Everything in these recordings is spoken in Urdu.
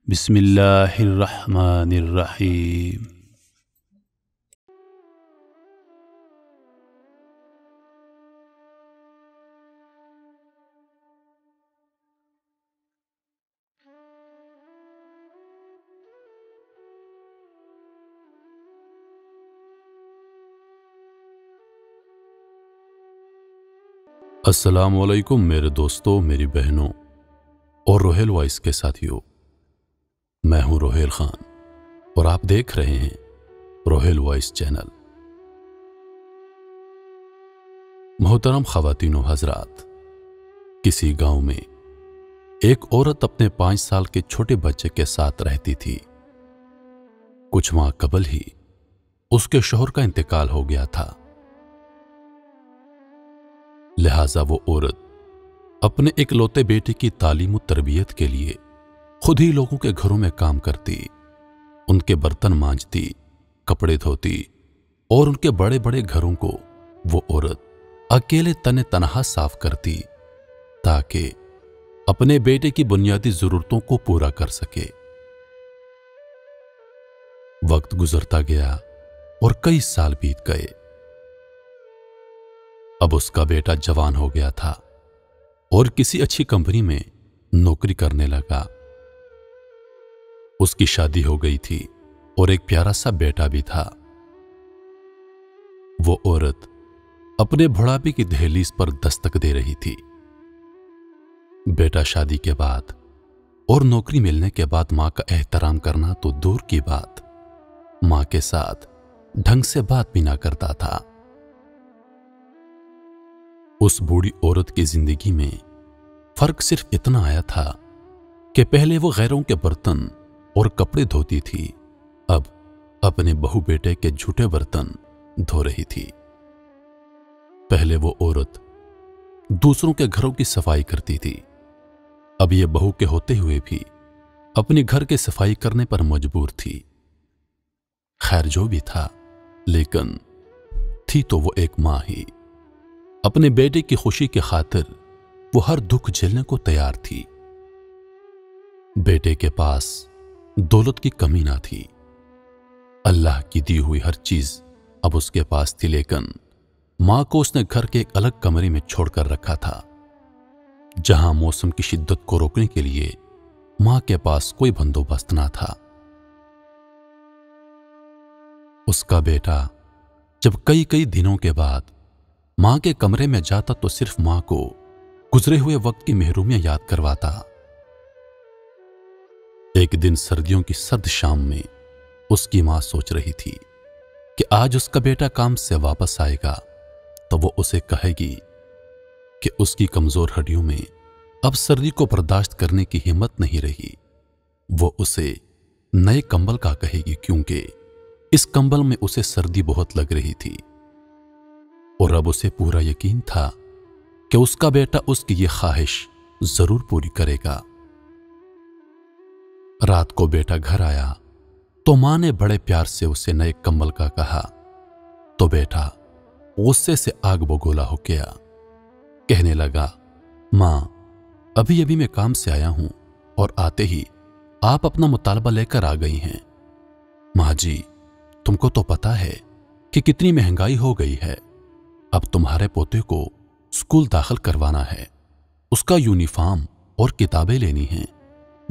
بسم اللہ الرحمن الرحیم۔ السلام علیکم میرے دوستوں، میری بہنوں اور روہیل وائس کے ساتھیوں۔ میں ہوں روہیل خان اور آپ دیکھ رہے ہیں روہیل وائس چینل۔ محترم خواتین و حضرات، کسی گاؤں میں ایک عورت اپنے 5 سال کے چھوٹے بچے کے ساتھ رہتی تھی۔ کچھ ماہ قبل ہی اس کے شوہر کا انتقال ہو گیا تھا، لہذا وہ عورت اپنے اکلوتے بیٹے کی تعلیم و تربیت کے لیے خود ہی لوگوں کے گھروں میں کام کرتی، ان کے برتن مانجتی، کپڑے دھوتی اور ان کے بڑے بڑے گھروں کو وہ عورت اکیلے تن تنہا صاف کرتی تاکہ اپنے بیٹے کی بنیادی ضرورتوں کو پورا کر سکے۔ وقت گزرتا گیا اور کئی سال بیت گئے۔ اب اس کا بیٹا جوان ہو گیا تھا اور کسی اچھی کمپنی میں نوکری کرنے لگا۔ اس کی شادی ہو گئی تھی اور ایک پیارا سا بیٹا بھی تھا۔ وہ عورت اپنے بڑھاپے کی دہلیز پر دستک دے رہی تھی۔ بیٹا شادی کے بعد اور نوکری ملنے کے بعد ماں کا احترام کرنا تو دور کی بات، ماں کے ساتھ ڈھنگ سے بات بھی نہ کرتا تھا۔ اس بوڑھی عورت کی زندگی میں فرق صرف اتنا آیا تھا کہ پہلے وہ غیروں کے برتن اور کپڑے دھوتی تھی، اب اپنے بہو بیٹے کے جھوٹے برتن دھو رہی تھی۔ پہلے وہ عورت دوسروں کے گھروں کی صفائی کرتی تھی، اب یہ بہو کے ہوتے ہوئے بھی اپنے گھر کی صفائی کرنے پر مجبور تھی۔ خیر جو بھی تھا، لیکن تھی تو وہ ایک ماں ہی۔ اپنے بیٹے کی خوشی کی خاطر وہ ہر دکھ جھیلنے کو تیار تھی۔ بیٹے کے پاس دولت کی کمی نہ تھی، اللہ کی دی ہوئی ہر چیز اب اس کے پاس تھی، لیکن ماں کو اس نے گھر کے ایک الگ کمرے میں چھوڑ کر رکھا تھا، جہاں موسم کی شدت کو روکنے کے لیے ماں کے پاس کوئی بندوبست نہ تھا۔ اس کا بیٹا جب کئی دنوں کے بعد ماں کے کمرے میں جاتا تو صرف ماں کو گزرے ہوئے وقت کی محرومیاں یاد کرواتا۔ ایک دن سردیوں کی سرد شام میں اس کی ماں سوچ رہی تھی کہ آج اس کا بیٹا کام سے واپس آئے گا تو وہ اسے کہے گی کہ اس کی کمزور ہڈیوں میں اب سردی کو برداشت کرنے کی ہمت نہیں رہی۔ وہ اسے نئے کمبل کا کہے گی، کیونکہ اس کمبل میں اسے سردی بہت لگ رہی تھی، اور اب اسے پورا یقین تھا کہ اس کا بیٹا اس کی یہ خواہش ضرور پوری کرے گا۔ رات کو بیٹا گھر آیا تو ماں نے بڑے پیار سے اسے نئے کمبل کا کہا تو بیٹا غصے سے آگ بگولا ہو گیا، کہنے لگا، ماں ابھی میں کام سے آیا ہوں اور آتے ہی آپ اپنا مطالبہ لے کر آ گئی ہیں۔ ماں جی، تم کو تو پتا ہے کہ کتنی مہنگائی ہو گئی ہے، اب تمہارے پوتے کو اسکول داخل کروانا ہے، اس کا یونیفارم اور کتابیں لینی ہیں،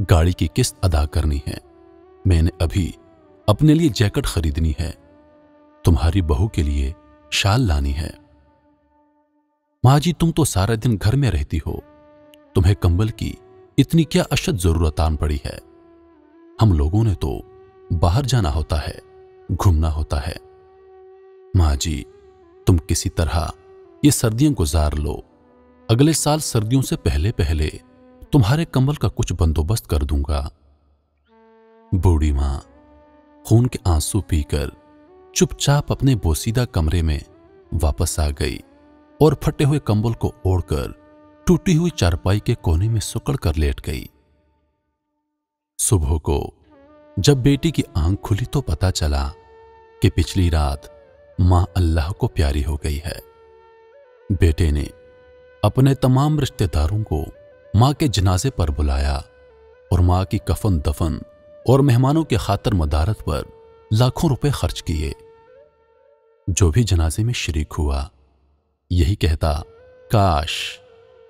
گاڑی کی قسط ادا کرنی ہے، میں نے ابھی اپنے لیے جیکٹ خریدنی ہے، تمہاری بہو کے لیے شال لانی ہے۔ ماں جی، تم تو سارا دن گھر میں رہتی ہو، تمہیں کمبل کی اتنی کیا اشد ضرورت آن پڑی ہے؟ ہم لوگوں نے تو باہر جانا ہوتا ہے، گھومنا ہوتا ہے۔ ماں جی، تم کسی طرح یہ سردیاں گزار لو، اگلے سال سردیوں سے پہلے تمہارے کمبل کا کچھ بندوبست کر دوں گا۔ بوڑھی ماں خون کے آنسو پی کر چپ چاپ اپنے بوسیدہ کمرے میں واپس آ گئی اور پھٹے ہوئے کمبل کو اوڑھ کر ٹوٹی ہوئی چارپائی کے کونے میں سکڑ کر لیٹ گئی۔ صبح کو جب بیٹی کی آنکھ کھلی تو پتا چلا کہ پچھلی رات ماں اللہ کو پیاری ہو گئی ہے۔ بیٹے نے اپنے تمام رشتہ داروں کو ماں کے جنازے پر بلایا اور ماں کی کفن دفن اور مہمانوں کے خاطر مدارت پر لاکھوں روپے خرچ کیے۔ جو بھی جنازے میں شریک ہوا یہی کہتا، کاش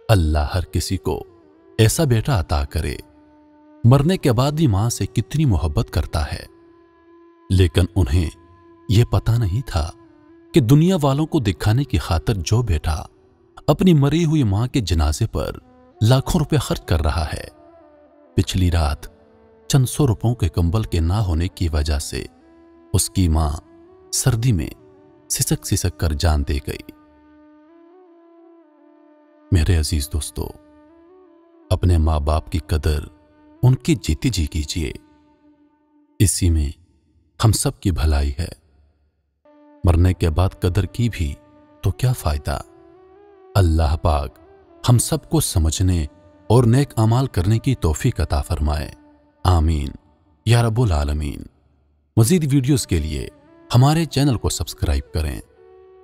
اللہ ہر کسی کو ایسا بیٹا عطا کرے۔ مرنے کے بعد بھی ماں سے کتنی محبت کرتا ہے، لیکن انہیں یہ پتا نہیں تھا کہ دنیا والوں کو دکھانے کی خاطر جو بیٹا اپنی مری ہوئی ماں کے جنازے پر لاکھوں روپے خرچ کر رہا ہے، پچھلی رات چند سو روپوں کے کمبل کے نہ ہونے کی وجہ سے اس کی ماں سردی میں سسک سسک کر جان دے گئی۔ میرے عزیز دوستو، اپنے ماں باپ کی قدر ان کی جیتی جی کیجیے، اسی میں ہم سب کی بھلائی ہے۔ مرنے کے بعد قدر کی بھی تو کیا فائدہ؟ اللہ پاک ہم سب کو سمجھنے اور نیک اعمال کرنے کی توفیق عطا فرمائے، آمین یا رب العالمین۔ مزید ویڈیوز کے لیے ہمارے چینل کو سبسکرائب کریں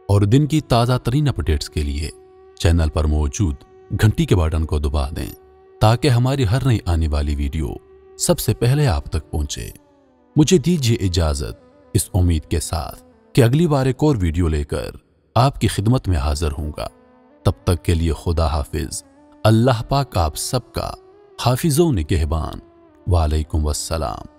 اور دن کی تازہ ترین اپڈیٹس کے لیے چینل پر موجود گھنٹی کے بٹن کو دبا دیں تاکہ ہماری ہر نئی آنے والی ویڈیو سب سے پہلے آپ تک پہنچے۔ مجھے دیجیے اجازت اس امید کے ساتھ کہ اگلی بار ایک اور ویڈیو لے کر آپ کی خدمت میں حاضر ہوں گا۔ تب تک کے لیے خدا حافظ۔ اللہ پاک آپ سب کا حافظ و نگہبان۔ وعلیکم السلام۔